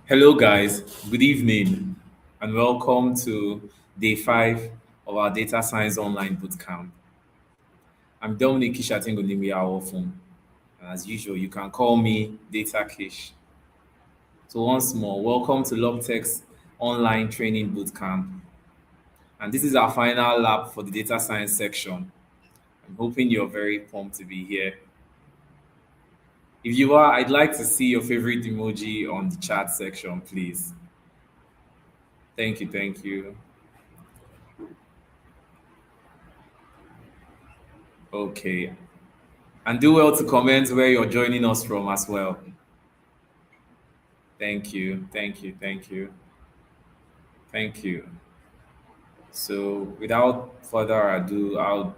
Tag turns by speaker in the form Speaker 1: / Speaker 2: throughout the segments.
Speaker 1: Hello, guys. Good evening, and welcome to day 5 of our data science online bootcamp. I'm Dominic Kishatingolimi Awofun, and as usual, you can call me Data Kish. So, once more, welcome to LobTech's online training bootcamp, and this is our final lap for the data science section. I'm hoping you're very pumped to be here. If you are, I'd like to see your favorite emoji on the chat section, please. Thank you, thank you. Okay, and do well to comment where you're joining us from as well. Thank you, thank you, thank you, thank you. So, without further ado, I'll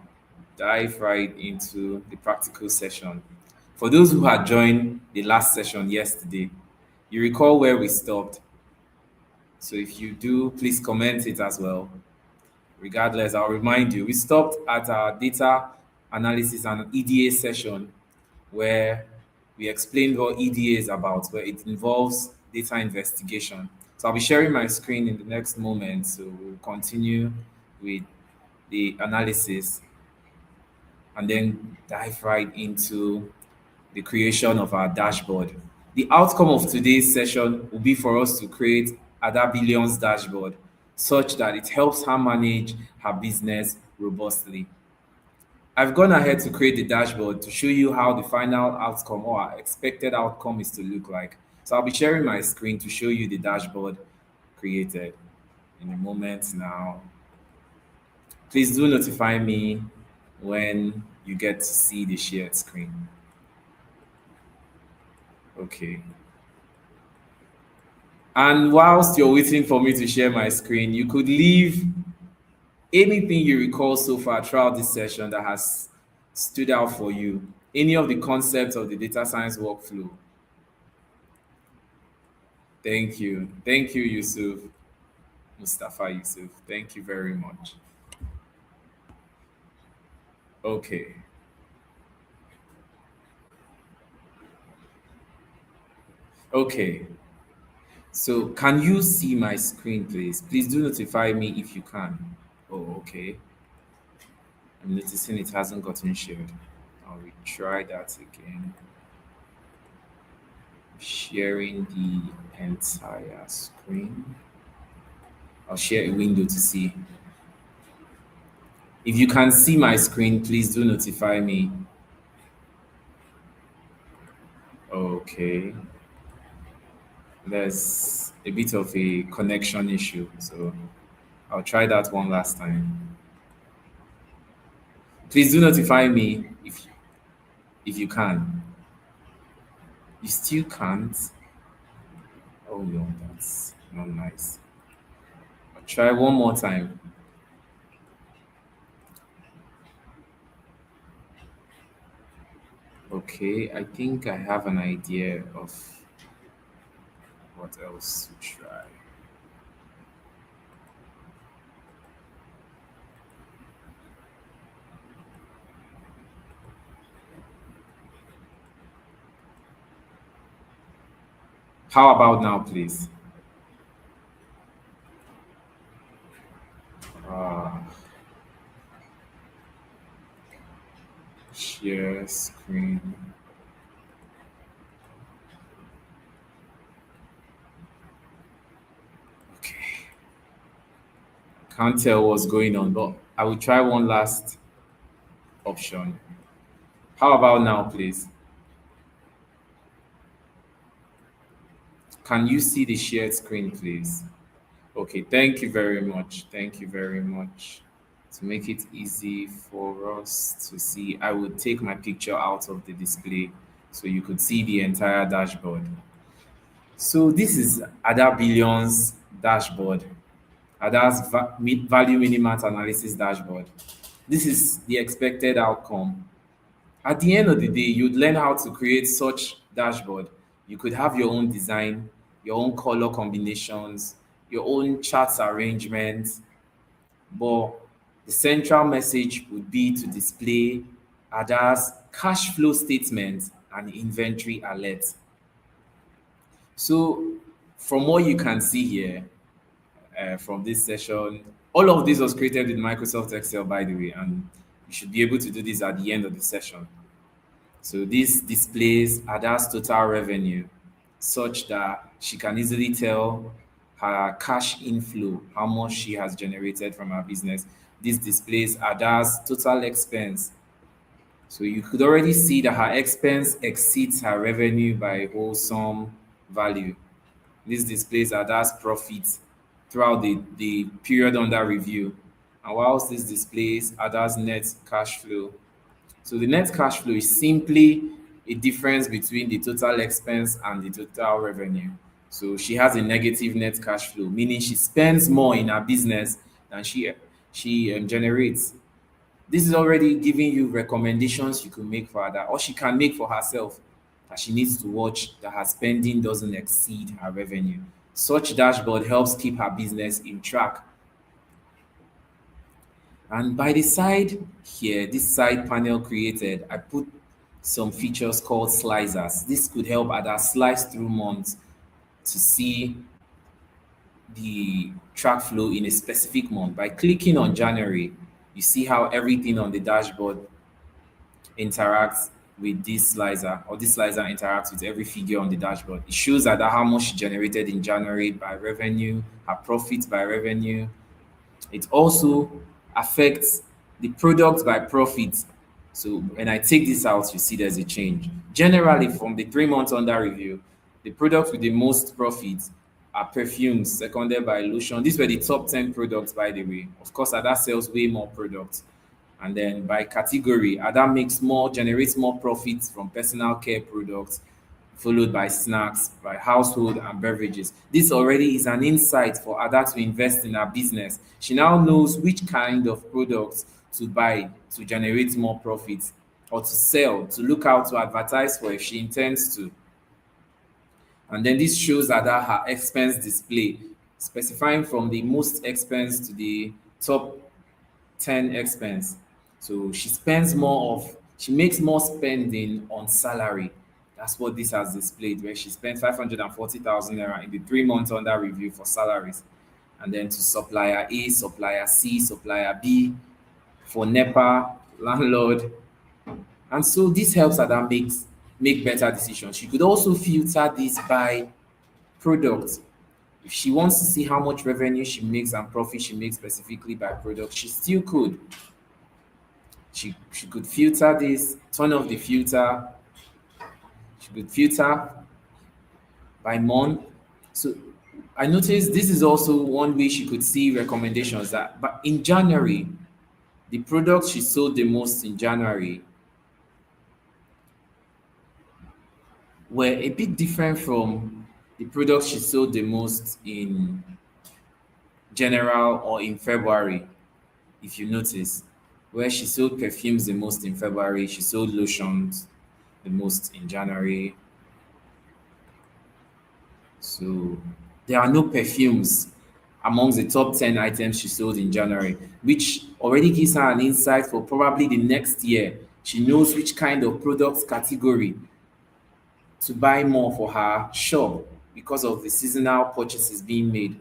Speaker 1: dive right into the practical session. For those who had joined the last session yesterday, you recall where we stopped. So, if you do, please comment it as well. Regardless, I'll remind you, we stopped at our data analysis and EDA session where we explained what EDA is about, where it involves data investigation. So I'll be sharing my screen in the next moment. So we'll continue with the analysis and then dive right into the creation of our dashboard. The outcome of today's session will be for us to create Ada Billion's dashboard such that it helps her manage her business robustly. I've gone ahead to create the dashboard to show you how the final outcome or our expected outcome is to look like. So I'll be sharing my screen to show you the dashboard created in a moment now. Please do notify me when you get to see the shared screen. Okay. And whilst you're waiting for me to share my screen, you could leave anything you recall so far throughout this session that has stood out for you. Any of the concepts of the data science workflow. Thank you. Thank you, Yusuf. Mustafa Yusuf. Thank you very much. Okay. Okay. So can you see my screen, please? Please do notify me if you can. Oh, okay. I'm noticing it hasn't gotten shared. I'll retry that again. Sharing the entire screen. I'll share a window to see. If you can see my screen, please do notify me. Okay. There's a bit of a connection issue, so I'll try that one last time. Please do notify me if you can. You still can't? Oh no, that's not nice. I'll try one more time. Okay, I think I have an idea of what else to try. How about now, please? Uh, Share screen. Okay. Can't tell what's going on, but I will try one last option. How about now, please? Can you see the shared screen, please? Okay, thank you very much. Thank you very much. To make it easy for us to see, I would take my picture out of the display so you could see the entire dashboard. So this is Ada Billion's dashboard, Ada's value minimum analysis dashboard. This is the expected outcome. At the end of the day, you'd learn how to create such dashboard. You could have your own design, your own color combinations, your own charts arrangements, but the central message would be to display ADA's cash flow statement and inventory alert. So From what you can see here, from this session, all of this was created with Microsoft Excel, by the way, and you should be able to do this at the end of the session. So this displays Ada's total revenue such that she can easily tell her cash inflow, how much she has generated from her business. This displays Ada's total expense. So you could already see that her expense exceeds her revenue by a wholesome value. This displays Ada's profit throughout the period under review. And whilst this displays Ada's net cash flow. So the net cash flow is simply a difference between the total expense and the total revenue. So she has a negative net cash flow, meaning she spends more in her business than she generates. This is already giving you recommendations you can make for her or she can make for herself that she needs to watch that her spending doesn't exceed her revenue. Such dashboard helps keep her business in track. And by the side here, this side panel created, I put some features called slicers. This could help Ada slice through months to see the track flow in a specific month. By clicking on January, you see how everything on the dashboard interacts with this slicer, or this slicer interacts with every figure on the dashboard. It shows Ada how much she generated in January by revenue, her profits by revenue. It also affects the product by profit. So when I take this out, you see there's a change. Generally, from the 3 months under review, the products with the most profit are perfumes, seconded by lotion. These were the top 10 products, by the way. Of course, Ada sells way more products. And then by category, Ada generates more profits from personal care products, followed by snacks, by household and beverages. This already is an insight for Ada to invest in her business. She now knows which kind of products to buy to generate more profits or to sell, to look out to advertise for if she intends to. And then this shows Ada her expense display, specifying from the most expense to the top 10 expense. So she makes more spending on salary. That's what this has displayed, where she spent 540,000 naira in the 3 months under review for salaries. And then to supplier A, supplier C, supplier B, for NEPA, landlord. And so this helps her that make better decisions. She could also filter this by product. If she wants to see how much revenue she makes and profit she makes specifically by product, she still could. She could filter this, turn off the filter. She could filter by month. So I noticed this is also one way she could see recommendations that, but in January, the products she sold the most in January were a bit different from the products she sold the most in general or in February, if you notice, where she sold perfumes the most in February, she sold lotions the most in January. So there are no perfumes amongst the top 10 items she sold in January, which already gives her an insight for probably the next year. She knows which kind of products category to buy more for her shop because of the seasonal purchases being made.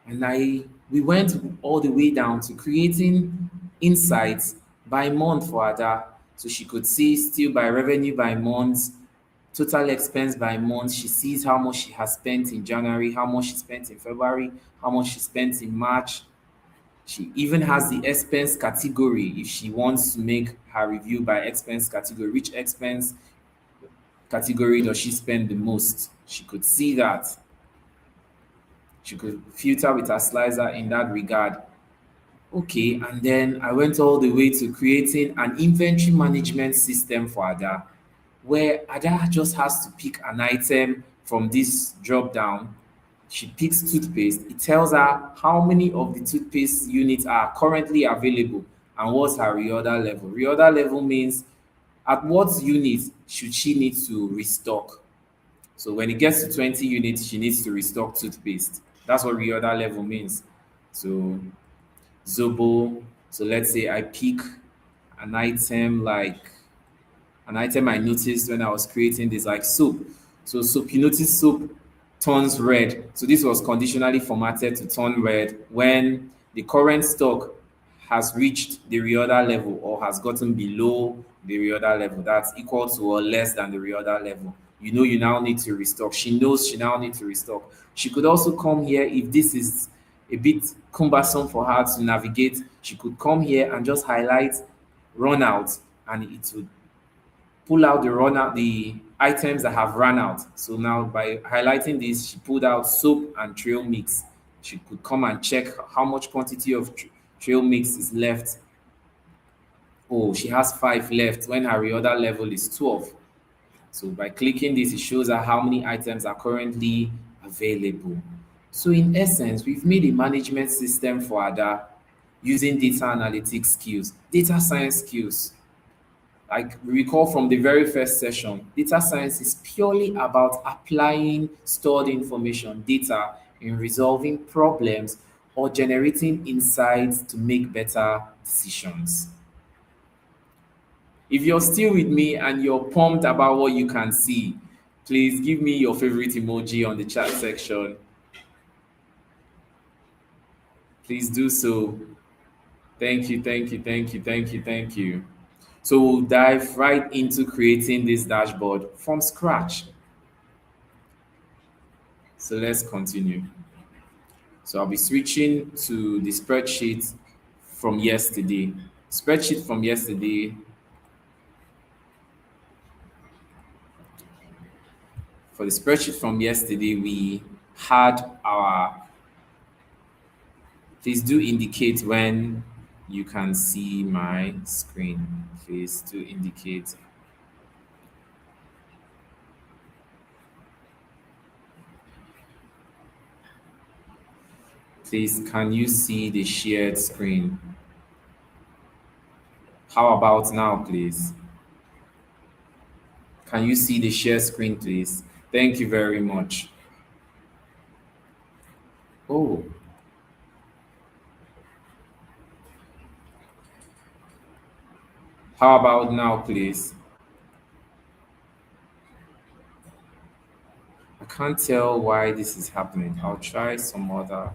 Speaker 1: And we went all the way down to creating insights by month for Ada. So she could see still by revenue by month, total expense by month. She sees how much she has spent in January, how much she spent in February, how much she spent in March. She even has the expense category if she wants to make her review by expense category. Which expense category does she spend the most? She could see that. She could filter with her slicer in that regard. Okay, and then I went all the way to creating an inventory management system for Ada, where Ada just has to pick an item from this drop down. She picks toothpaste. It tells her how many of the toothpaste units are currently available and what's her reorder level. Reorder level means at what unit should she need to restock. So when it gets to 20 units, she needs to restock toothpaste. That's what reorder level means. So Zobo. So let's say I pick an item like an item I noticed when I was creating this, like soap. So soap, you notice soap turns red. So this was conditionally formatted to turn red when the current stock has reached the reorder level or has gotten below the reorder level. That's equal to or less than the reorder level. You know you now need to restock. She knows she now needs to restock. She could also come here if this is a bit cumbersome for her to navigate. She could come here and just highlight run out, and it would pull out the items that have run out. So now by highlighting this, she pulled out soap and trail mix. She could come and check how much quantity of trail mix is left. Oh, she has 5 left when her reorder level is 12. So by clicking this, it shows her how many items are currently available. So in essence, we've made a management system for Ada using data analytics skills, data science skills. Like we recall from the very first session, data science is purely about applying stored information, data, in resolving problems or generating insights to make better decisions. If you're still with me and you're pumped about what you can see, please give me your favorite emoji on the chat section. Please do so. Thank you, thank you, thank you, thank you, thank you. So we'll dive right into creating this dashboard from scratch. So let's continue. So I'll be switching to the spreadsheet from yesterday. Spreadsheet from yesterday. For the spreadsheet from yesterday, we had our, please do indicate when you can see my screen. Please do indicate. Please, can you see the shared screen? How about now, please? Can you see the share screen, please? Thank you very much. Oh, how about now, please? I can't tell why this is happening. I'll try some other,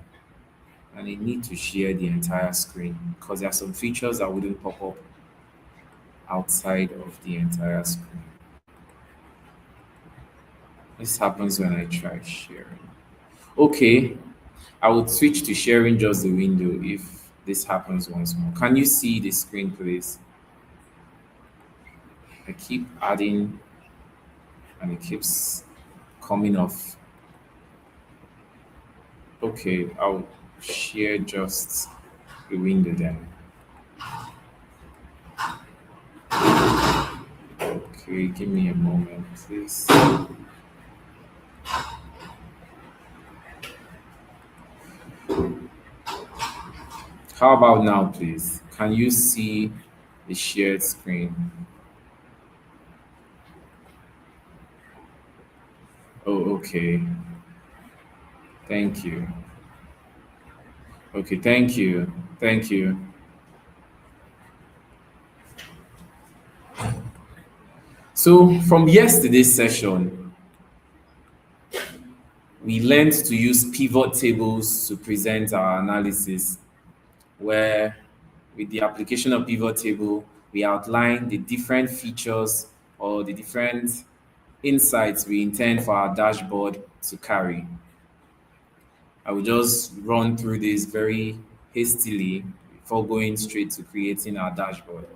Speaker 1: and I need to share the entire screen because there are some features that wouldn't pop up outside of the entire screen. This happens when I try sharing. Okay, I would switch to sharing just the window if this happens once more. Can you see the screen, please? I keep adding and it keeps coming off. Okay, I'll share just the window then. Okay, give me a moment, please. How about now, please? Can you see the shared screen? Oh, okay. Thank you. Okay, thank you. Thank you. So, from yesterday's session, we learned to use pivot tables to present our analysis, where with the application of pivot table, we outline the different features or the different insights we intend for our dashboard to carry. I will just run through this very hastily before going straight to creating our dashboard.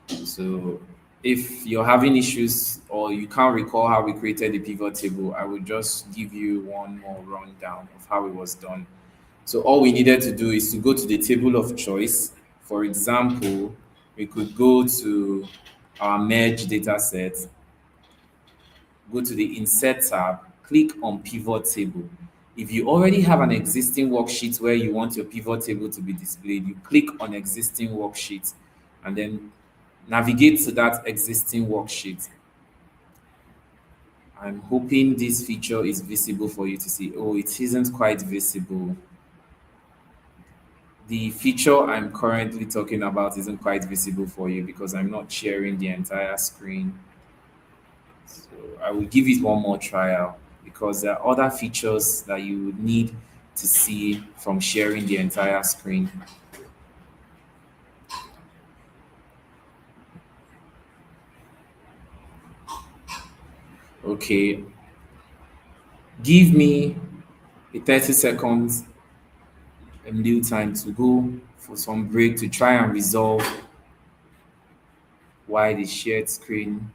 Speaker 1: So if you're having issues or you can't recall how we created the pivot table, I will just give you one more rundown of how it was done. So all we needed to do is to go to the table of choice. For example, we could go to our merge data set, go to the insert tab, click on pivot table. If you already have an existing worksheet where you want your pivot table to be displayed, you click on existing worksheet and then navigate to that existing worksheet. I'm hoping this feature is visible for you to see. Oh, it isn't quite visible. The feature I'm currently talking about isn't quite visible for you because I'm not sharing the entire screen. So I will give it one more trial because there are other features that you would need to see from sharing the entire screen. Okay, give me a 30 seconds due time to go for some break to try and resolve why the shared screen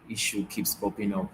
Speaker 1: issue keeps popping up.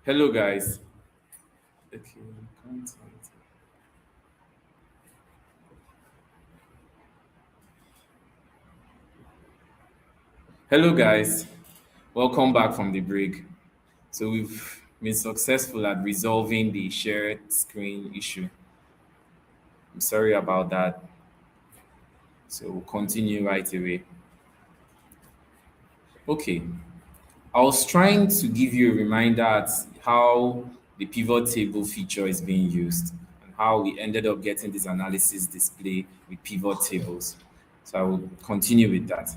Speaker 1: Hello, guys. Okay, content. Hello, guys. Welcome back from the break. So we've been successful at resolving the shared screen issue. I'm sorry about that. So we'll continue right away. Okay. I was trying to give you a reminder at how the pivot table feature is being used and how we ended up getting this analysis display with pivot tables. So I will continue with that.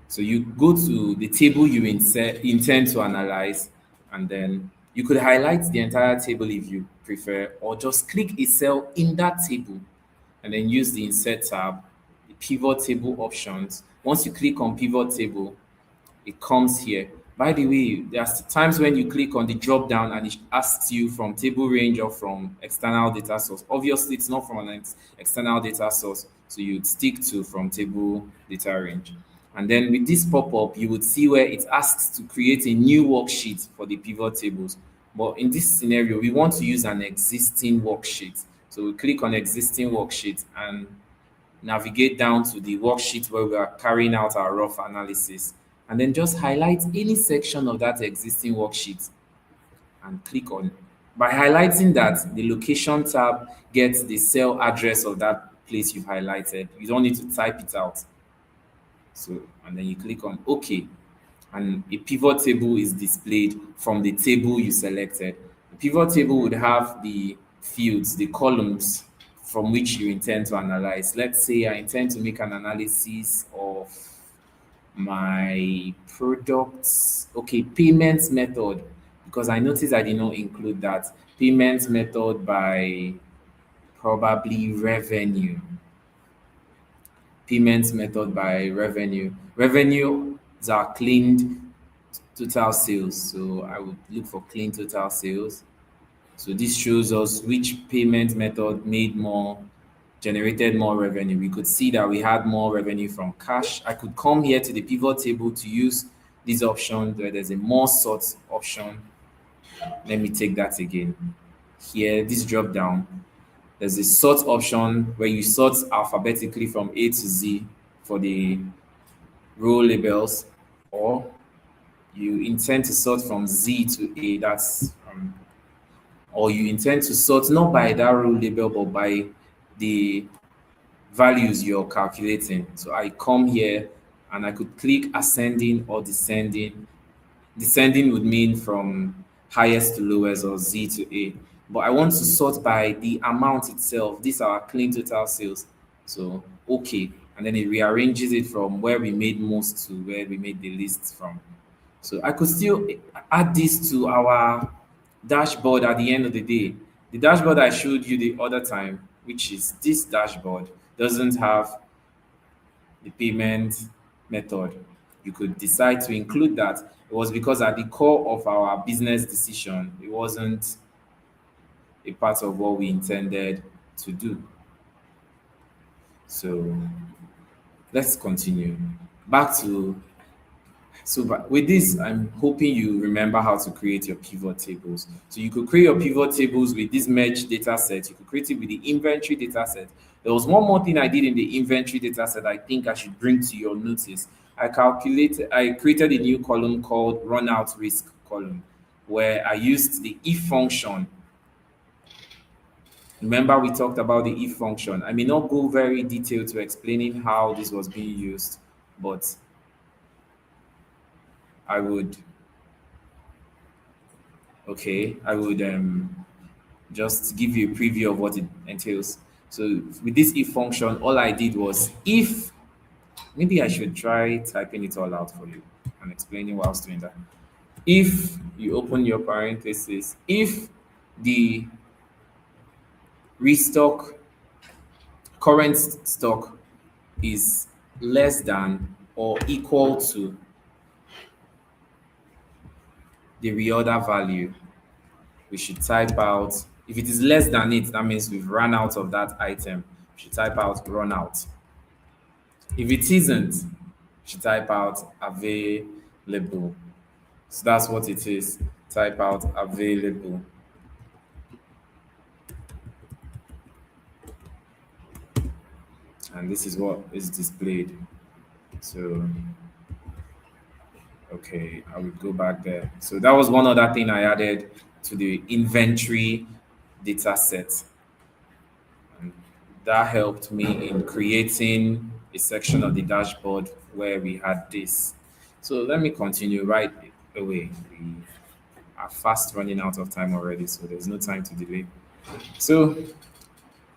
Speaker 1: So you go to the table you intend to analyze, and then you could highlight the entire table if you prefer, or just click a cell in that table and then use the insert tab, the pivot table options. Once you click on pivot table, it comes here. By the way, there's times when you click on the drop down and it asks you from table range or from external data source. Obviously, it's not from an external data source, so you'd stick to from table data range. And then with this pop-up, you would see where it asks to create a new worksheet for the pivot tables. But in this scenario, we want to use an existing worksheet. So we click on existing worksheet and navigate down to the worksheet where we are carrying out our rough analysis, and then just highlight any section of that existing worksheet and click on. By highlighting that, the location tab gets the cell address of that place you've highlighted. You don't need to type it out. So, and then you click on OK, and a pivot table is displayed from the table you selected. The pivot table would have the fields, the columns from which you intend to analyze. Let's say I intend to make an analysis of my products. Okay, payments method, because I noticed I did not include that. Payments method by probably revenue. Payments method by revenue. Revenues are cleaned total sales. So I would look for clean total sales. So this shows us which payment method generated more revenue. We could see that we had more revenue from cash. I could come here to the pivot table to use this option where there's a more sort option. Let me take that again. Here, this drop down, there's a sort option where you sort alphabetically from A to Z for the row labels, or you intend to sort from Z to A. Or you intend to sort not by that row label but by the values you're calculating. So I come here and I could click ascending or descending. Descending would mean from highest to lowest or Z to A. But I want to sort by the amount itself. These are clean total sales. So okay. And then it rearranges it from where we made most to where we made the least from. So I could still add this to our dashboard at the end of the day. The dashboard I showed you the other time, which is this dashboard, doesn't have the payment method. You could decide to include that. It was because at the core of our business decision, it wasn't a part of what we intended to do. So let's continue. Back to with this, I'm hoping you remember how to create your pivot tables. So you could create your pivot tables with this merge data set. You could create it with the inventory data set. There was one more thing I did in the inventory data set I think I should bring to your notice. I created a new column called run out risk column, where I used the if function. Remember we talked about the if function. I may not go very detailed to explaining how this was being used, but I would I would just give you a preview of what it entails. So with this if function, all I did was if, maybe I should try typing it all out for you and explaining what I was doing that. If you open your parenthesis, if the restock current stock is less than or equal to the reorder value, we should type out, if it is less than it, that means we've run out of that item. We should type out run out. If it isn't, we should type out available. So that's what it is. Type out available. And this is what is displayed. So okay, I will go back there. So that was one other thing I added to the inventory data set. And that helped me in creating a section of the dashboard where we had this. So let me continue right away. We are fast running out of time already, so there's no time to delay. So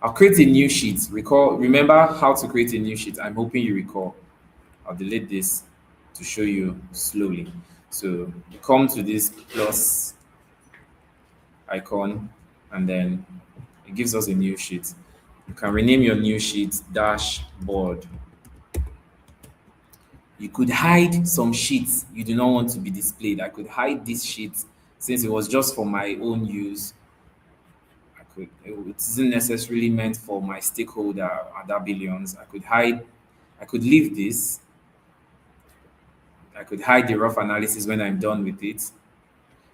Speaker 1: I'll create a new sheet. Remember how to create a new sheet. I'm hoping you recall. I'll delete this to show you slowly. So you come to this plus icon, and then it gives us a new sheet. You can rename your new sheet dashboard. You could hide some sheets you do not want to be displayed. I could hide this sheet since it was just for my own use. It isn't necessarily meant for my stakeholder other billions. I could leave this. I could hide the rough analysis when I'm done with it.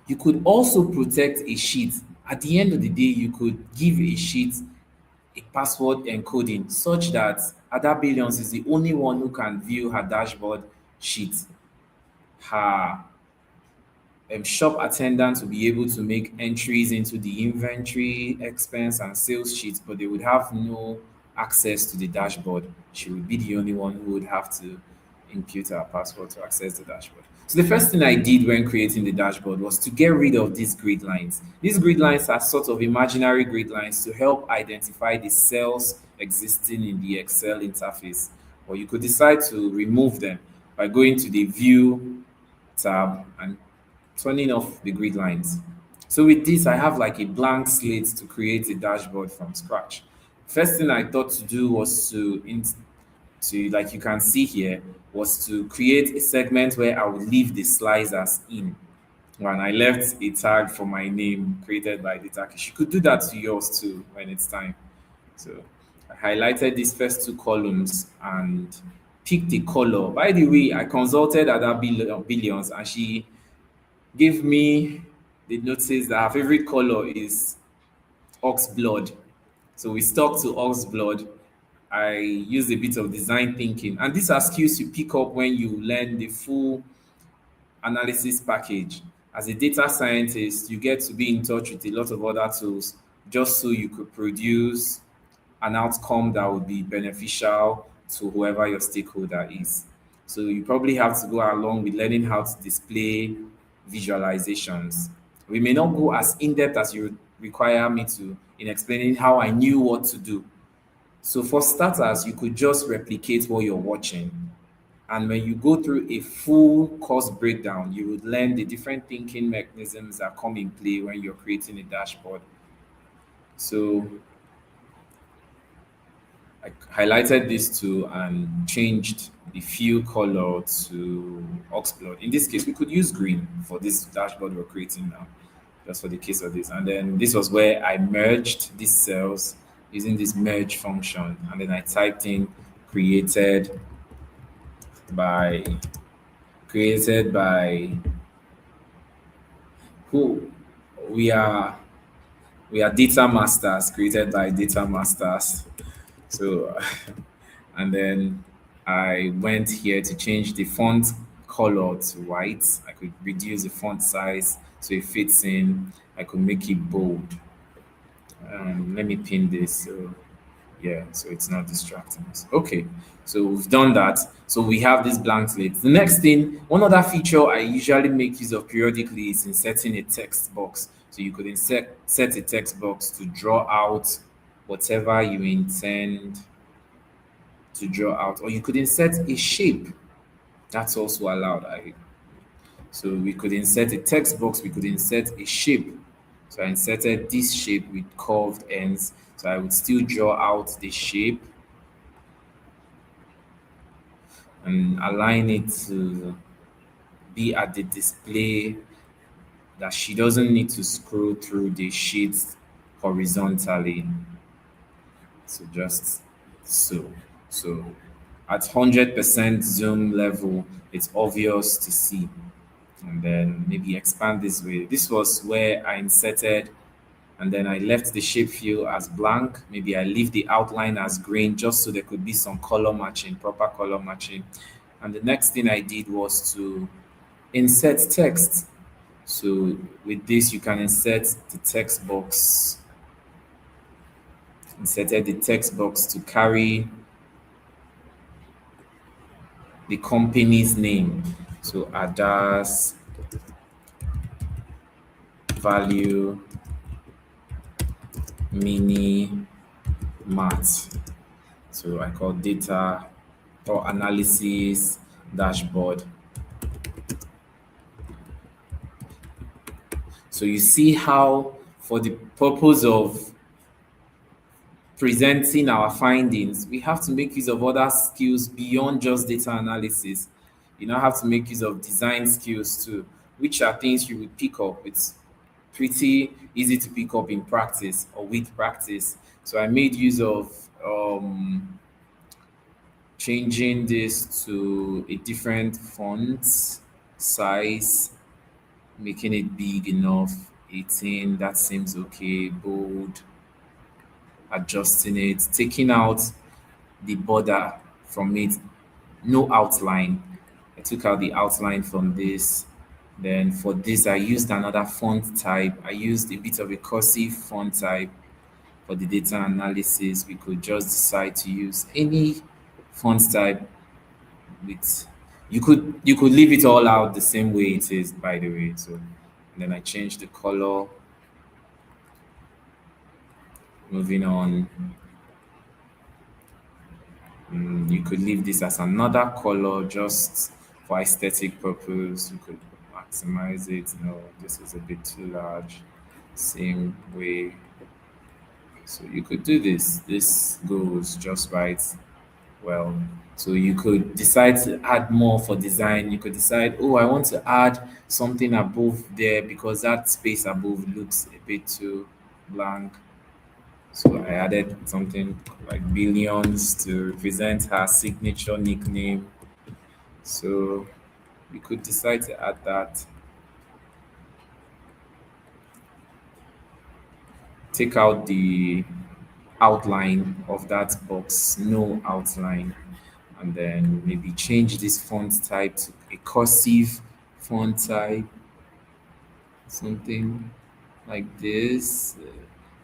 Speaker 1: You could also protect a sheet. At the end of the day, you could give a sheet a password encoding such that Ada Billions is the only one who can view her dashboard sheet. Her shop attendant will be able to make entries into the inventory, expense, and sales sheets, but they would have no access to the dashboard. She would be the only one who would have to input her password to access the dashboard. So the first thing I did when creating the dashboard was to get rid of these grid lines. These grid lines are sort of imaginary grid lines to help identify the cells existing in the Excel interface. Or you could decide to remove them by going to the View tab and turning off the grid lines. So with this, I have like a blank slate to create a dashboard from scratch. First thing I thought to do was to like you can see here was to create a segment where I would leave the slicers in. And I left a tag for my name created by the tag. You could do that to yours too when it's time. So I highlighted these first two columns and picked the color. By the way, I consulted Ada Billions and she gave me the notice that her favorite color is ox blood. So we stuck to ox blood. I used a bit of design thinking, and these are skills you pick up when you learn the full analysis package. As a data scientist, you get to be in touch with a lot of other tools just so you could produce an outcome that would be beneficial to whoever your stakeholder is. So you probably have to go along with learning how to display visualizations. We may not go as in depth as you require me to in explaining how I knew what to do. So for starters, you could just replicate what you're watching. And when you go through a full course breakdown, you would learn the different thinking mechanisms that come in play when you're creating a dashboard. So I highlighted this too and changed the fill color to oxblood. In this case, we could use green for this dashboard we're creating now, just for the case of this. And then this was where I merged these cells using this merge function. And then I typed in created by created by who we are we are data masters created by data masters. So and then I went here to change the font color to white. I could reduce the font size so it fits in. I could make it bold. Let me pin this so yeah, so it's not distracting us. Okay, so we've done that. So we have this blank slate. The next thing, one other feature I usually make use of periodically is inserting a text box. So you could set a text box to draw out whatever you intend to draw out, or you could insert a shape. That's also allowed. So we could insert a text box, we could insert a shape. So I inserted this shape with curved ends. So I would still draw out the shape and align it to be at the display that she doesn't need to scroll through the sheets horizontally. So just so. So at 100% zoom level, it's obvious to see. And then maybe expand this way. This was where I inserted and then I left the shape fill as blank. Maybe I leave the outline as green just so there could be some color matching, proper color matching. And the next thing I did was to insert text. So with this, you can insert the text box. Inserted the text box to carry the company's name. So Ada's value mini math. So I call data or analysis dashboard. So you see how for the purpose of presenting our findings, we have to make use of other skills beyond just data analysis. You now have to make use of design skills too, which are things you would pick up. It's pretty easy to pick up in practice or with practice. So I made use of changing this to a different font size, making it big enough, 18, that seems okay, bold, adjusting it, taking out the border from it, no outline. I took out the outline from this. Then for this, I used another font type. I used a bit of a cursive font type. For the data analysis, we could just decide to use any font type with You could leave it all out the same way it is, by the way. So, and then I change the color. Moving on, you could leave this as another color just for aesthetic purpose. You could maximize it. No, this is a bit too large. Same way. So you could do this. This goes just right. Well, so you could decide to add more for design. You could decide, oh, I want to add something above there because that space above looks a bit too blank. So I added something like billions to represent her signature nickname. So you could decide to add that. Take out the outline of that box, no outline, and then maybe change this font type to a cursive font type, something like this.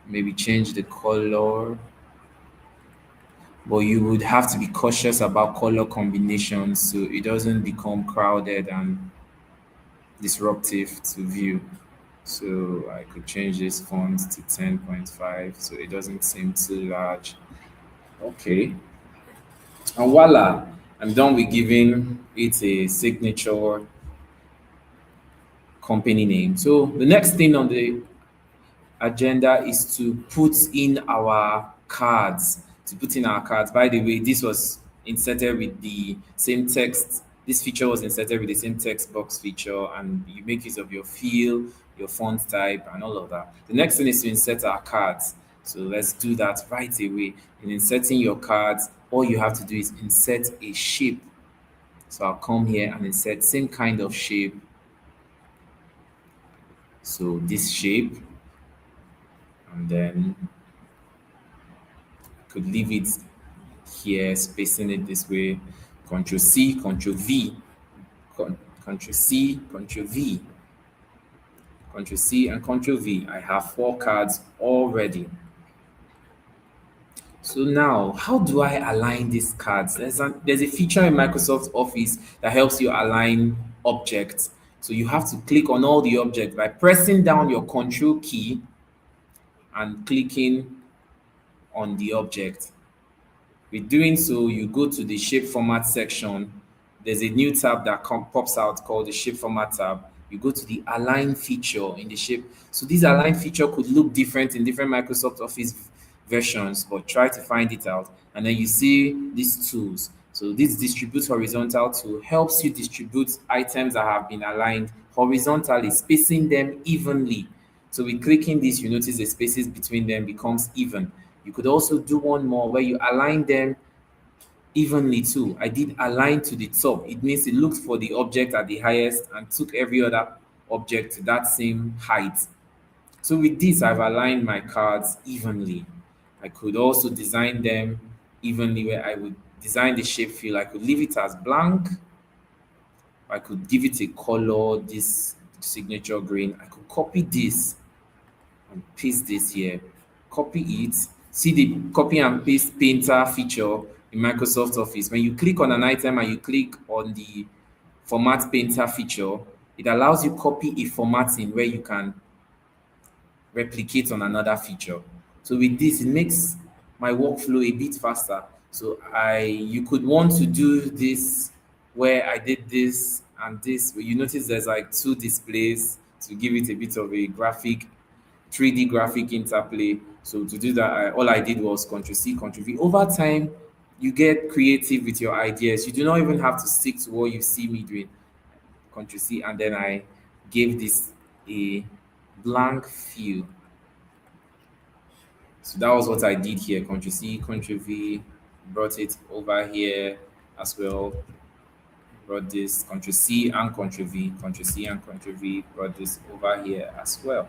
Speaker 1: Maybe change the color, but you would have to be cautious about color combinations so it doesn't become crowded and disruptive to view. So I could change this font to 10.5 so it doesn't seem too large. Okay. And voila, I'm done with giving it a signature company name. So the next thing on the agenda is to put in our cards. To put in our cards. By the way, this was inserted with the same text. This feature was inserted with the same text box feature, and you make use of your fill, your font type, and all of that. The next thing is to insert our cards. So let's do that right away. In inserting your cards, all you have to do is insert a shape. So I'll come here and insert same kind of shape. So this shape, and then could leave it here, spacing it this way. Control C, Control V, Control C, Control V, Control C, and Control V. I have 4 cards already. So now, how do I align these cards? There's a feature in Microsoft Office that helps you align objects. So you have to click on all the objects by pressing down your Control key and clicking on the object. With doing so, you go to the shape format section. There's a new tab that pops out called the shape format tab. You go to the align feature in the shape. So this align feature could look different in different Microsoft Office versions, but try to find it out. And then you see these tools. So this distribute horizontal tool helps you distribute items that have been aligned horizontally, spacing them evenly. So with clicking this, you notice the spaces between them becomes even. You could also do one more where you align them evenly too. I did align to the top. It means it looked for the object at the highest and took every other object to that same height. So with this, I've aligned my cards evenly. I could also design them evenly where I would design the shape fill. I could leave it as blank. I could give it a color, this signature green. I could copy this and paste this here. Copy it. See the copy and paste painter feature in Microsoft Office. When you click on an item and you click on the format painter feature, it allows you copy a formatting where you can replicate on another feature. So with this, it makes my workflow a bit faster. So you could want to do this where I did this and this. Where you notice there's like 2 displays to give it a bit of a graphic 3D graphic interplay. So to do that, all I did was Ctrl C, Ctrl V. Over time, you get creative with your ideas. You do not even have to stick to what you see me doing. Ctrl C, and then I gave this a blank feel. So that was what I did here. Ctrl C, Ctrl V, brought it over here as well. Brought this Ctrl C and Ctrl V, Ctrl C and Ctrl V, brought this over here as well.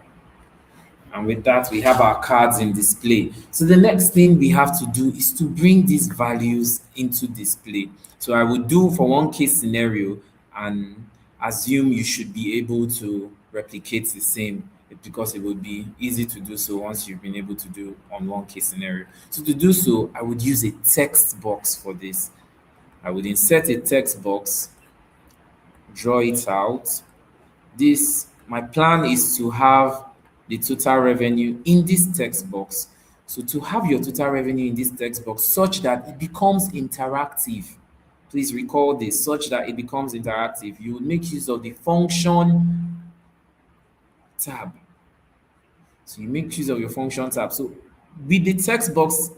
Speaker 1: And with that, we have our cards in display. So the next thing we have to do is to bring these values into display. So I would do for one case scenario and assume you should be able to replicate the same because it would be easy to do so once you've been able to do on one case scenario. So to do so, I would use a text box for this. I would insert a text box draw it out. This, my plan is to have the total revenue in this text box. So to have your total revenue in this text box such that it becomes interactive. Please recall this, such that it becomes interactive. You would make use of the function tab. So you make use of your function tab. So with the text box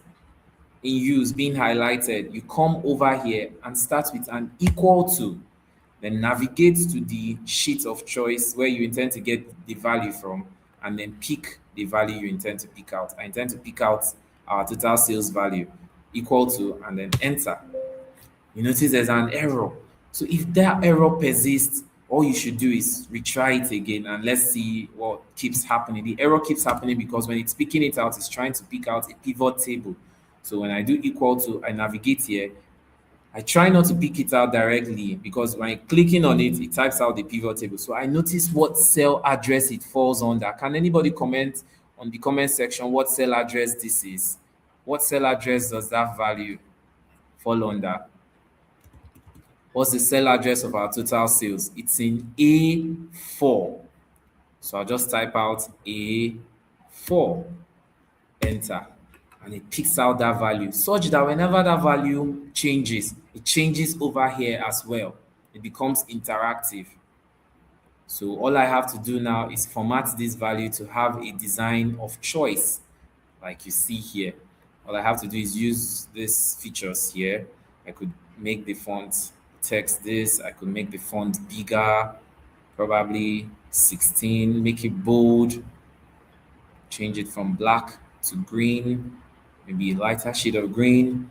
Speaker 1: in use being highlighted, you come over here and start with an equal to, then navigate to the sheet of choice where you intend to get the value from, and then pick the value you intend to pick out. I intend to pick out our total sales value equal to, and then enter. You notice there's an error. So if that error persists, all you should do is retry it again and let's see what keeps happening. The error keeps happening because when it's picking it out, it's trying to pick out a pivot table. So when I do equal to, I navigate here. I try not to pick it out directly because when clicking on it, it types out the pivot table. So I notice what cell address it falls under. Can anybody comment on the comment section what cell address this is? What cell address does that value fall under? What's the cell address of our total sales? It's in A4. So I'll just type out A4, enter, and it picks out that value such that whenever that value changes, it changes over here as well. It becomes interactive. So all I have to do now is format this value to have a design of choice, like you see here. All I have to do is use these features here. I could make the font text this, I could make the font bigger, probably 16, make it bold, change it from black to green, maybe a lighter shade of green.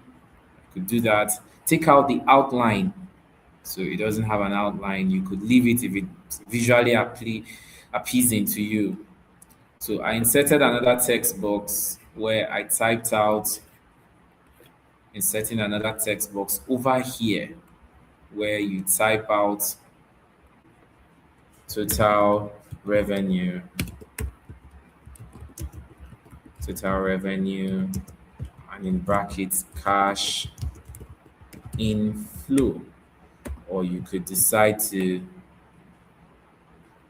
Speaker 1: I could do that. Take out the outline so it doesn't have an outline. You could leave it if it's visually appeasing to you. So I inserted another text box where I typed out, inserting another text box over here where you type out total revenue, and in brackets cash inflow. Or you could decide to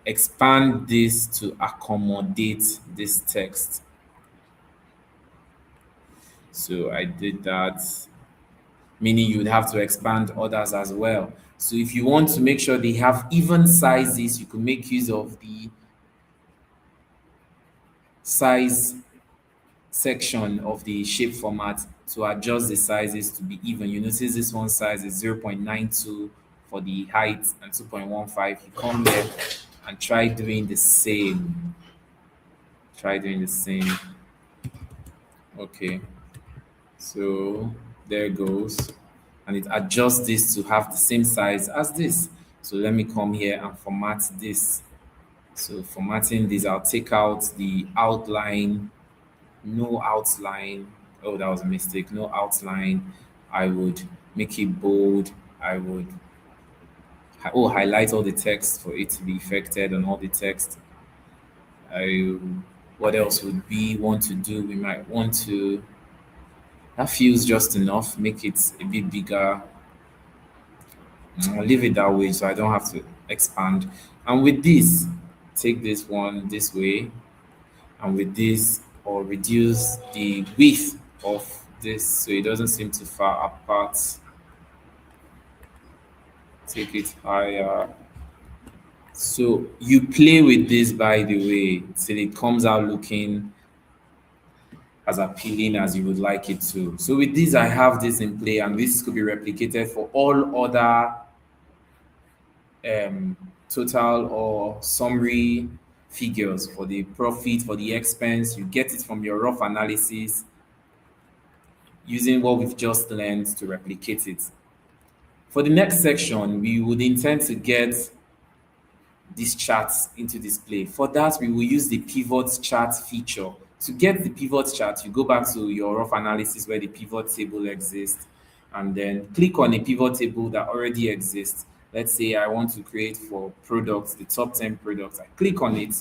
Speaker 1: expand this to accommodate this text. So I did that, meaning you would have to expand others as well. So if you want to make sure they have even sizes, you could make use of the size section of the shape format to adjust the sizes to be even. You notice this one size is 0.92 for the height and 2.15. You come here and try doing the same. Okay. So there it goes. And it adjusts this to have the same size as this. So let me come here and format this. So formatting this, I'll take out the outline, no outline. Oh, that was a mistake. No outline. I would make it bold. I would highlight all the text for it to be affected on all the text. What else would we want to do? We might want to, that feels just enough. Make it a bit bigger. I'll leave it that way so I don't have to expand. And with this, take this one this way. And with this, or reduce the width of this so it doesn't seem too far apart. Take it higher. So you play with this, by the way, till it comes out looking as appealing as you would like it to. So with this, I have this in play, and this could be replicated for all other total or summary figures for the profit, for the expense. You get it from your rough analysis using what we've just learned to replicate it. For the next section, we would intend to get these charts into display. For that, we will use the pivot chart feature. To get the pivot chart, you go back to your rough analysis where the pivot table exists, and then click on a pivot table that already exists. Let's say I want to create for products, the top 10 products. I click on it,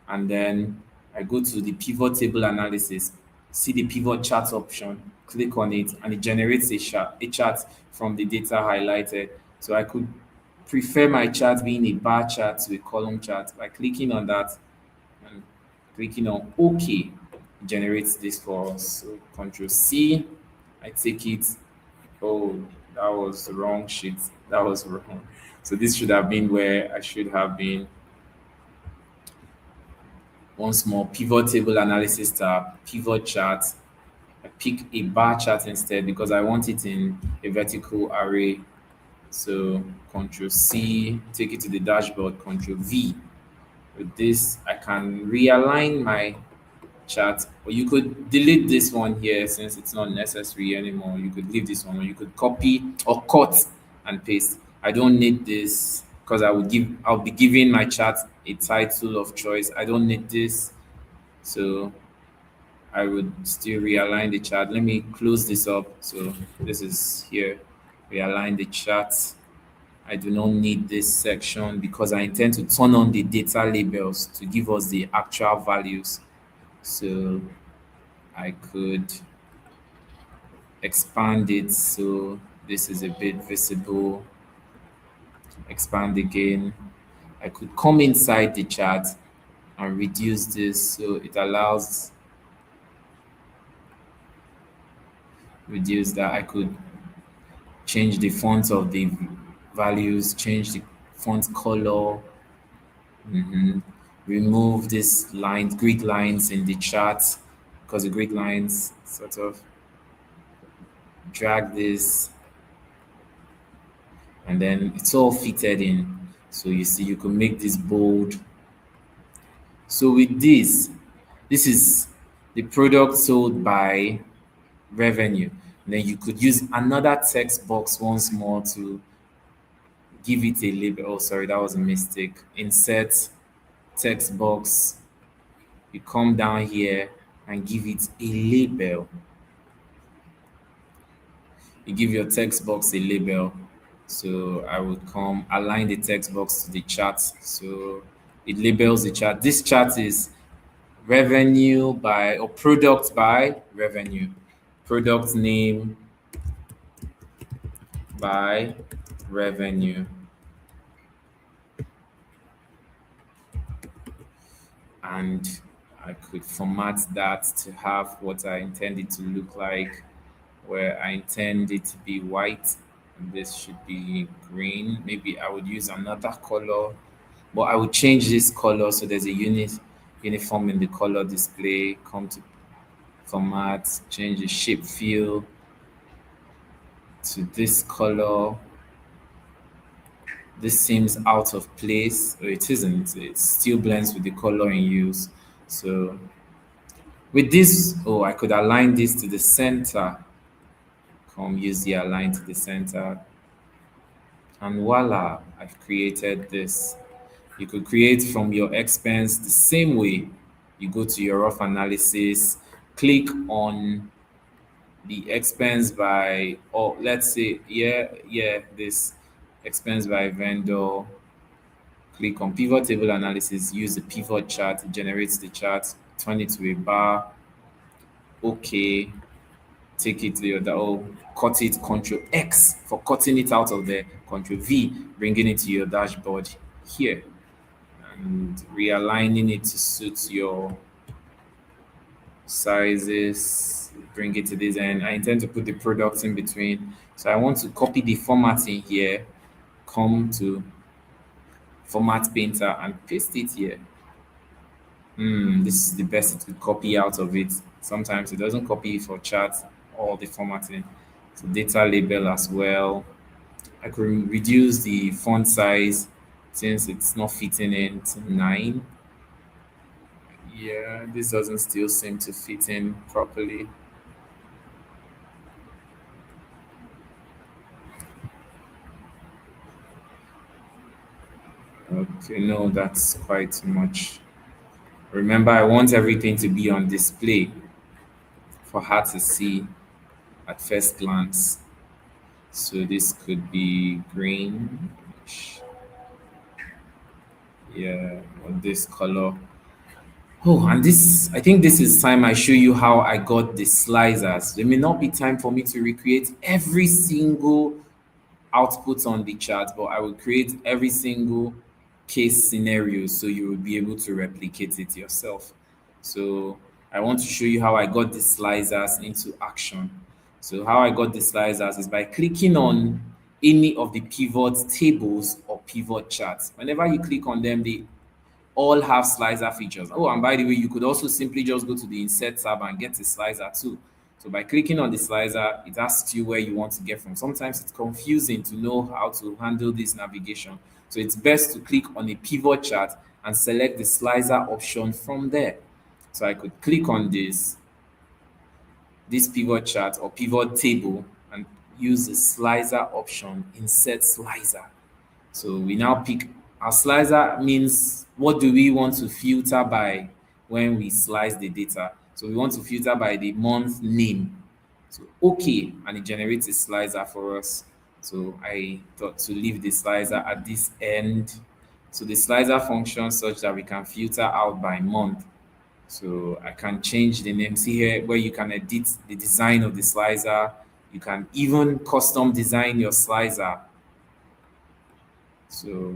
Speaker 1: and then I go to the pivot table analysis, see the pivot chart option, click on it, and it generates a chart from the data highlighted. So I could prefer my chart being a bar chart to a column chart. By clicking on that and clicking on OK, it generates this for us. So Control C, I take it. Oh, that was the wrong sheet. That was wrong. So this should have been where I should have been. Once more, pivot table analysis tab, pivot chart. I pick a bar chart instead because I want it in a vertical array. So Control C, take it to the dashboard, Control V. With this, I can realign my chart, or you could delete this one here since it's not necessary anymore. You could leave this one, or you could copy or cut and paste. I don't need this because I'll be giving my chart a title of choice. I don't need this. So I would still realign the chart. Let me close this up. So this is here. Realign the chart. I do not need this section because I intend to turn on the data labels to give us the actual values. So I could expand it so this is a bit visible. Expand again. I could come inside the chart and reduce this so it allows reduce that. I could change the font of the values, change the font color, remove this lines, grid lines in the chart because the grid lines sort of drag this and then it's all fitted in. So you see, you can make this bold. So with this is the product sold by revenue. Then you could use another text box once more to give it a label. Oh, sorry, that was a mistake. Insert text box. You come down here and give it a label. You give your text box a label. So I would come align the text box to the chart. So it labels the chart. This chart is revenue by or product by revenue. Product name by revenue. And I could format that to have what I intend it to look like, where I intend it to be white and this should be green. Maybe I would use another color, but I would change this color so there's a uniform in the color display. Come to format, change the shape fill to this color. This seems out of place, or it isn't. It still blends with the color in use. So with this, oh, I could align this to the center. Come use the align to the center. And voila, I've created this. You could create from your expense the same way. You go to your rough analysis, click on the expense by, or let's say, this expense by vendor. Click on pivot table analysis, use the pivot chart, it generates the chart, turn it to a bar. Okay, take it to your cut it, Control X for cutting it out of there, Control V, bringing it to your dashboard here, and realigning it to suit your sizes. Bring it to this end. I intend to put the products in between. So I want to copy the formatting here, come to Format Painter and paste it here. This is the best it could copy out of it. Sometimes it doesn't copy for charts or the formatting. So data label as well. I could reduce the font size since it's not fitting in to 9. Yeah, this doesn't still seem to fit in properly. Okay, no, that's quite too much. Remember, I want everything to be on display for her to see at first glance. So this could be green. Yeah, or this color. Oh, and this, I think this is time I show you how I got the slicers. There may not be time for me to recreate every single output on the chart, but I will create every single case scenario so you will be able to replicate it yourself. So I want to show you how I got the slicers into action. So how I got the slicers is by clicking on any of the pivot tables or pivot charts. Whenever you click on them, they all have slicer features. Oh, and by the way, you could also simply just go to the insert tab and get a slicer too. So by clicking on the slicer, it asks you where you want to get from. Sometimes it's confusing to know how to handle this navigation. So it's best to click on a pivot chart and select the slicer option from there. So I could click on this pivot chart or pivot table and use the slicer option, insert slicer. So we now pick our slicer means what do we want to filter by when we slice the data. So we want to filter by the month name. So okay, and it generates a slicer for us. So I thought to leave the slicer at this end. So the slicer functions such that we can filter out by month. So I can change the name. See here where you can edit the design of the slicer. You can even custom design your slicer. So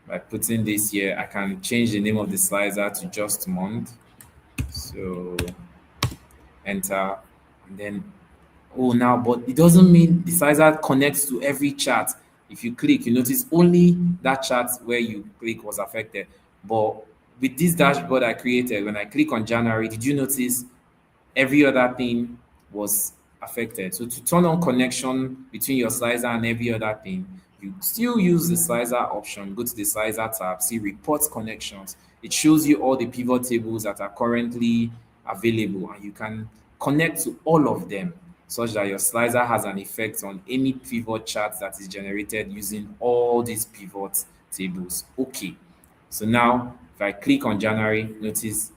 Speaker 1: by putting this here, I can change the name of the slicer to just month. So enter, and then oh now, but it doesn't mean the slicer connects to every chart. If you click, you notice only that chart where you click was affected. But with this dashboard I created, when I click on January, did you notice every other thing was affected? So to turn on connection between your slicer and every other thing, you still use the slicer option. Go to the slicer tab, see report connections. It shows you all the pivot tables that are currently available, and you can connect to all of them such that your slicer has an effect on any pivot chart that is generated using all these pivot tables. Okay, so now if I click on January, notice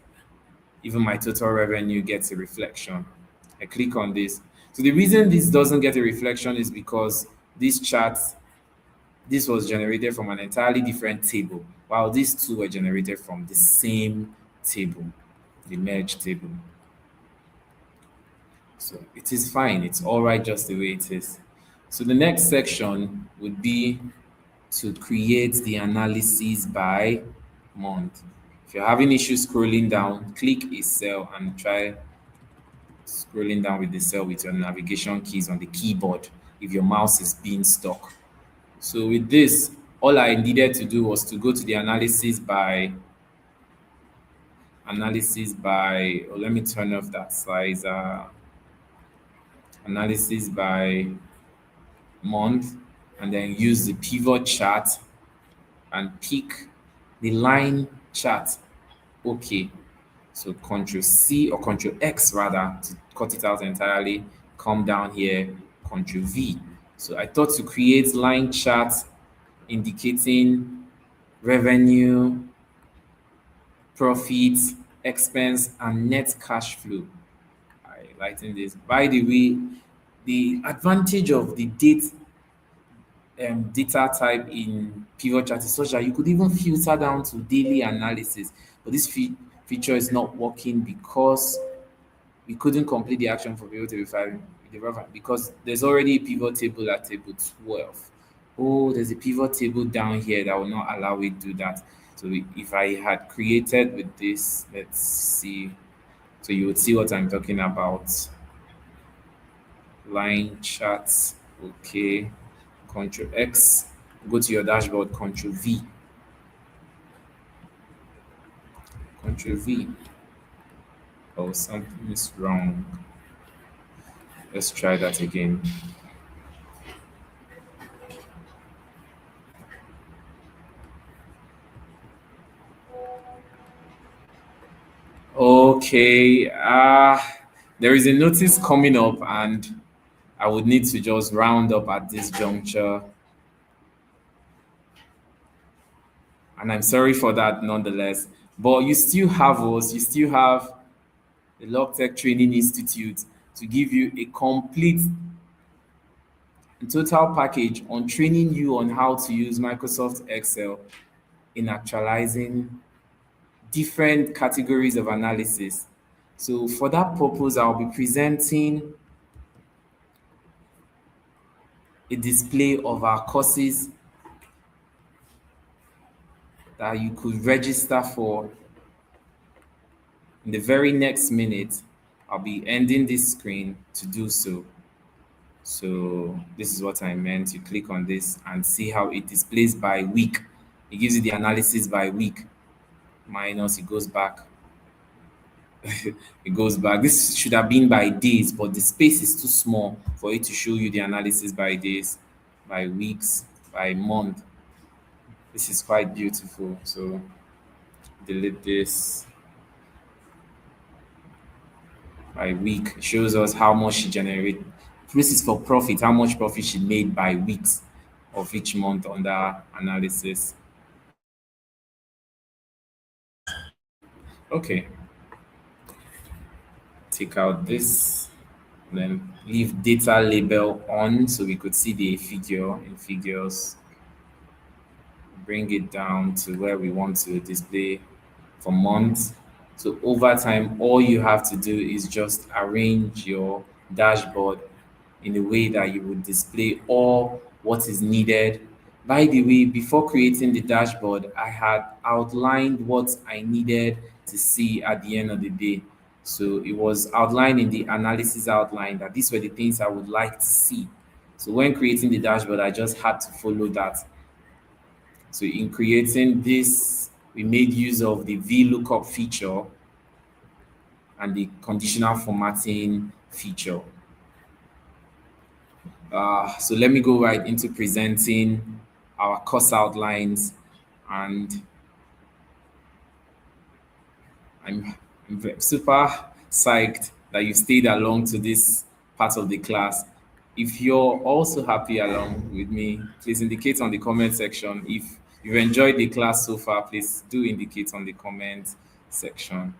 Speaker 1: even my total revenue gets a reflection. I click on this. So the reason this doesn't get a reflection is because this chart, this was generated from an entirely different table, while these two were generated from the same table, the merge table. So it is fine. It's all right just the way it is. So the next section would be to create the analysis by month. If you're having issues scrolling down, click a cell and try scrolling down with the cell with your navigation keys on the keyboard if your mouse is being stuck. So with this, all I needed to do was to go to the oh, let me turn off that slicer, analysis by month, and then use the pivot chart and pick the line chart. Okay. So Control C or Control X rather to cut it out entirely. Come down here, Control V. So I thought to create line chart indicating revenue, profit, expense, and net cash flow. I lighten this. By the way, the advantage of the data type in pivot chart is such that you could even filter down to daily analysis. But this feature is not working because we couldn't complete the action for pivot table 5 with the reference because there's already a pivot table at table 12. Oh, there's a pivot table down here that will not allow it to do that. So if I had created with this, let's see. So you would see what I'm talking about. Line charts. Okay. Control X. Go to your dashboard. Control V. Control V. Oh, something is wrong. Let's try that again. Okay. There is a notice coming up, and I would need to just round up at this juncture. And I'm sorry for that nonetheless. But you still have us, you still have the LogTech Training Institute to give you a complete and total package on training you on how to use Microsoft Excel in actualizing different categories of analysis. So for that purpose, I'll be presenting a display of our courses that you could register for in the very next minute. I'll be ending this screen to do so. So this is what I meant. You click on this and see how it displays by week. It gives you the analysis by week. Minus, it goes back. It goes back. This should have been by days, but the space is too small for it to show you the analysis by days, by weeks, by month. This is quite beautiful. So delete this. By week. It shows us how much she generated. This is for profit, how much profit she made by weeks of each month under analysis. Okay, take out this, then leave data label on so we could see the figure in figures. Bring it down to where we want to display for months. So over time, all you have to do is just arrange your dashboard in a way that you would display all what is needed. By the way, before creating the dashboard, I had outlined what I needed to see at the end of the day. So it was outlined in the analysis outline that these were the things I would like to see. So when creating the dashboard, I just had to follow that. So in creating this, we made use of the VLOOKUP feature and the conditional formatting feature. So let me go right into presenting our course outlines, and super psyched that you stayed along to this part of the class. If you're also happy along with me, please indicate on the comment section. If you've enjoyed the class so far, please do indicate on the comment section.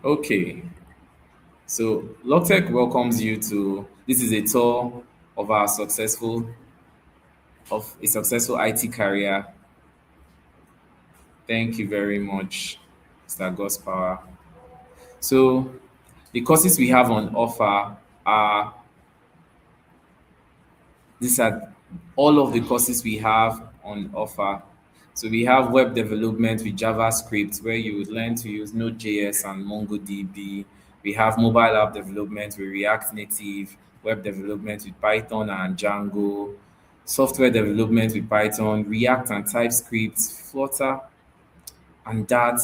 Speaker 1: Okay, so Logtech welcomes you to this is a tour of our successful IT career. Thank you very much, Mr. Gospower. So the courses we have on offer are these are all of the courses we have on offer. So we have web development with JavaScript, where you would learn to use Node.js and MongoDB. We have mobile app development with React Native, web development with Python and Django, software development with Python, React and TypeScript, Flutter and that,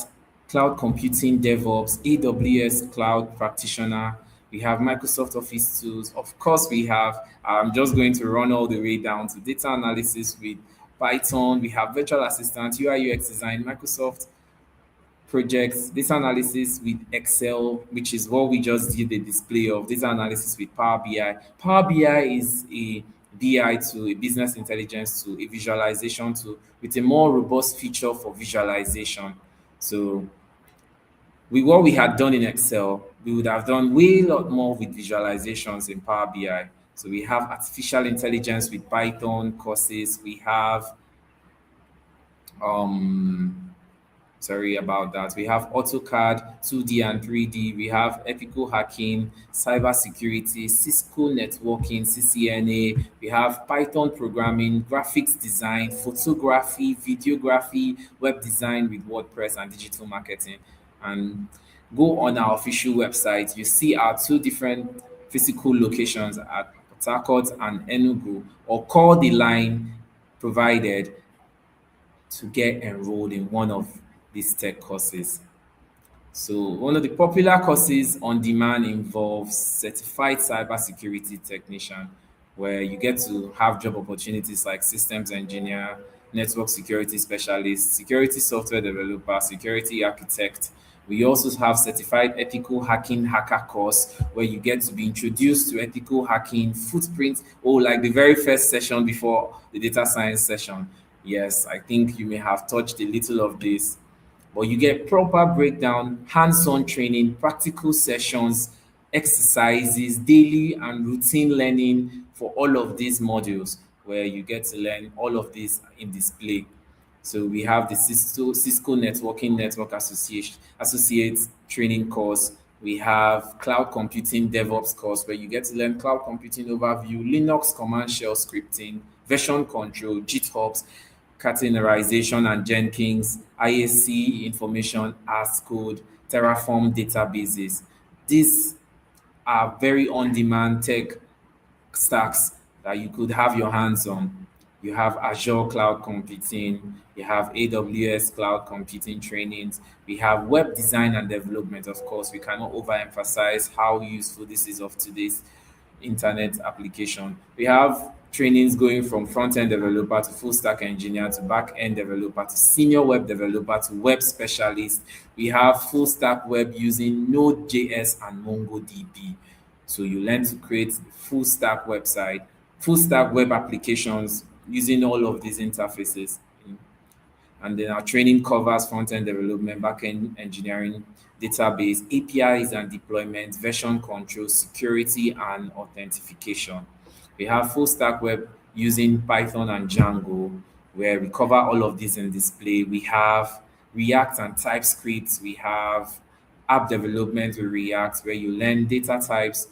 Speaker 1: cloud computing, DevOps, AWS cloud practitioner. We have Microsoft Office tools. Of course, we have, I'm just going to run all the way down to data analysis with Python. We have virtual assistant, UI UX design, Microsoft projects, data analysis with Excel, which is what we just did the display of, data analysis with Power BI. Power BI is a BI to a business intelligence to a visualization to with a more robust feature for visualization. So with what we had done in Excel, we would have done way lot more with visualizations in Power BI. So we have artificial intelligence with Python courses. We have um sorry about that. We have AutoCAD, 2D and 3D. We have ethical hacking, cybersecurity, Cisco networking, CCNA. We have Python programming, graphics design, photography, videography, web design with WordPress and digital marketing. And go on our official website. You see our two different physical locations at Port Harcourt and Enugu, or call the line provided to get enrolled in one of these tech courses. So one of the popular courses on demand involves certified cybersecurity technician, where you get to have job opportunities like systems engineer, network security specialist, security software developer, security architect. We also have certified ethical hacking hacker course, where you get to be introduced to ethical hacking footprint, or like the very first session before the data science session. Yes, I think you may have touched a little of this, but you get proper breakdown, hands-on training, practical sessions, exercises, daily and routine learning for all of these modules, where you get to learn all of this in display. So we have the Cisco Networking Network Associate training course. We have cloud computing DevOps course where you get to learn cloud computing overview, Linux command shell scripting, version control, GitHubs, containerization and Jenkins, IAC information as code, Terraform databases. These are very on-demand tech stacks that you could have your hands on. You have Azure cloud computing, you have AWS cloud computing trainings, we have web design and development. Of course, we cannot overemphasize how useful this is of today's internet application. We have trainings going from front end developer to full stack engineer to back end developer to senior web developer to web specialist. We have full stack web using Node.js and MongoDB. So you learn to create full stack website, full stack web applications using all of these interfaces. And then our training covers front-end development, back-end engineering, database, APIs and deployment, version control, security, and authentication. We have full stack web using Python and Django, where we cover all of this in display. We have React and TypeScript. We have app development with React, where you learn data types.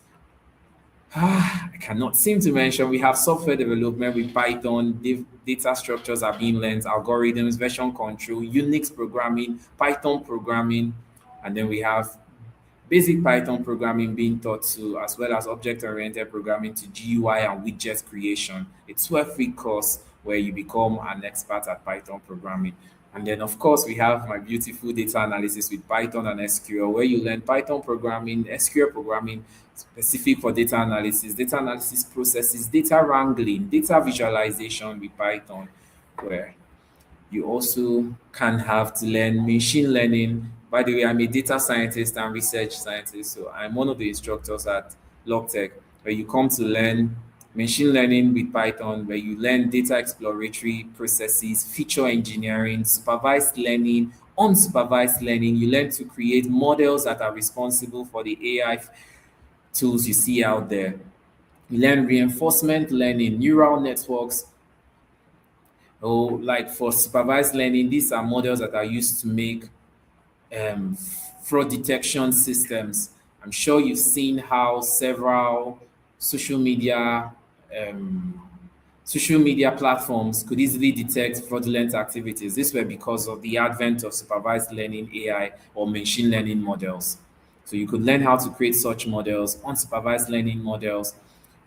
Speaker 1: I cannot seem to mention we have software development with Python, data structures are being learned, algorithms, version control, Unix programming, Python programming, and then we have basic Python programming being taught to, as well as object-oriented programming to GUI and widget creation. A 12-week course where you become an expert at Python programming. And then, of course, we have my beautiful data analysis with Python and SQL, where you learn Python programming, SQL programming specific for data analysis processes, data wrangling, data visualization with Python, where you also can have to learn machine learning. By the way, I'm a data scientist and research scientist, so I'm one of the instructors at LogTech, where you come to learn machine learning with Python, where you learn data exploratory processes, feature engineering, supervised learning, unsupervised learning. You learn to create models that are responsible for the AI tools you see out there. You learn reinforcement learning, neural networks, oh, like for supervised learning, these are models that are used to make um, fraud detection systems. I'm sure you've seen how several social media um, social media platforms could easily detect fraudulent activities. This were because of the advent of supervised learning AI or machine learning models. So you could learn how to create such models, unsupervised learning models.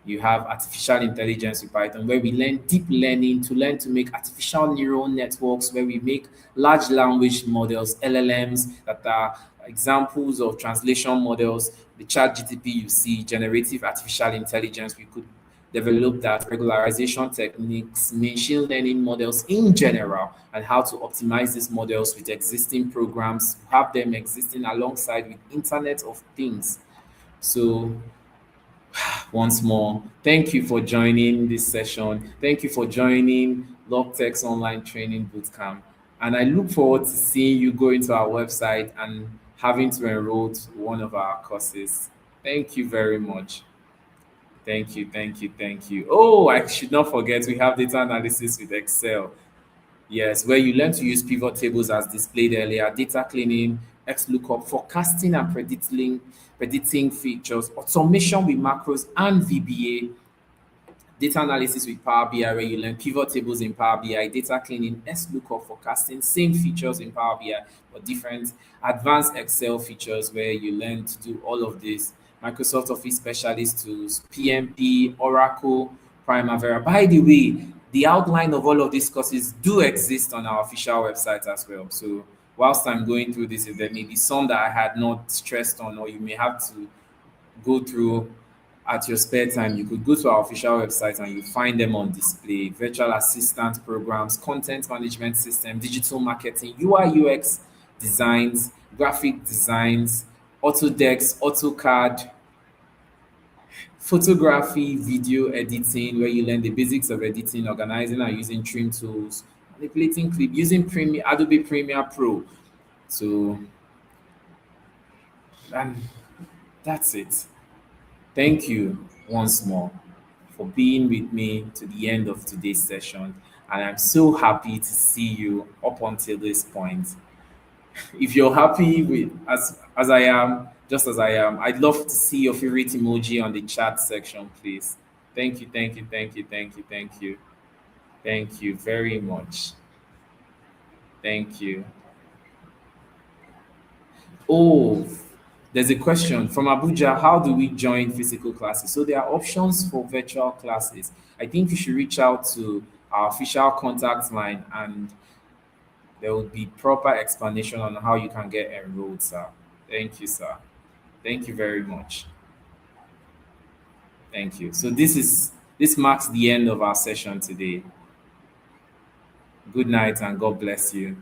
Speaker 1: You have artificial intelligence with Python, where we learn deep learning to learn to make artificial neural networks, where we make large language models, LLMs, that are examples of translation models. The chat GTP you see, generative artificial intelligence, we could develop that, regularization techniques, machine learning models in general, and how to optimize these models with existing programs, have them existing alongside with Internet of Things. So once more, thank you for joining this session. Thank you for joining LogTech's online training bootcamp. And I look forward to seeing you go into our website and having to enroll to one of our courses. Thank you very much. Thank you, thank you, thank you. Oh, I should not forget we have data analysis with Excel. Yes, where you learn to use pivot tables as displayed earlier, data cleaning, XLOOKUP, forecasting and predicting features, automation with macros and VBA, data analysis with Power BI, where you learn pivot tables in Power BI, data cleaning, XLOOKUP, forecasting, same features in Power BI, but different advanced Excel features where you learn to do all of this. Microsoft Office Specialist tools, PMP, Oracle, Primavera. By the way, the outline of all of these courses do exist on our official website as well. So whilst I'm going through this, if there may be some that I had not stressed on, or you may have to go through at your spare time, you could go to our official website and you find them on display. Virtual assistant programs, content management system, digital marketing, UI UX designs, graphic designs, Autodesk, AutoCAD, photography, video editing, where you learn the basics of editing, organizing and using trim tools, manipulating clip, using Premiere, Adobe Premiere Pro. So, and that's it. Thank you once more for being with me to the end of today's session. And I'm so happy to see you up until this point. If you're happy with as I am, just as I am. I'd love to see your favorite emoji on the chat section, please. Thank you, thank you, thank you, thank you, thank you. Thank you very much. Thank you. Oh, there's a question from Abuja. How do we join physical classes? So there are options for virtual classes. I think you should reach out to our official contact line and there will be proper explanation on how you can get enrolled, sir. Thank you, sir. Thank you very much. Thank you. So this marks the end of our session today. Good night and God bless you.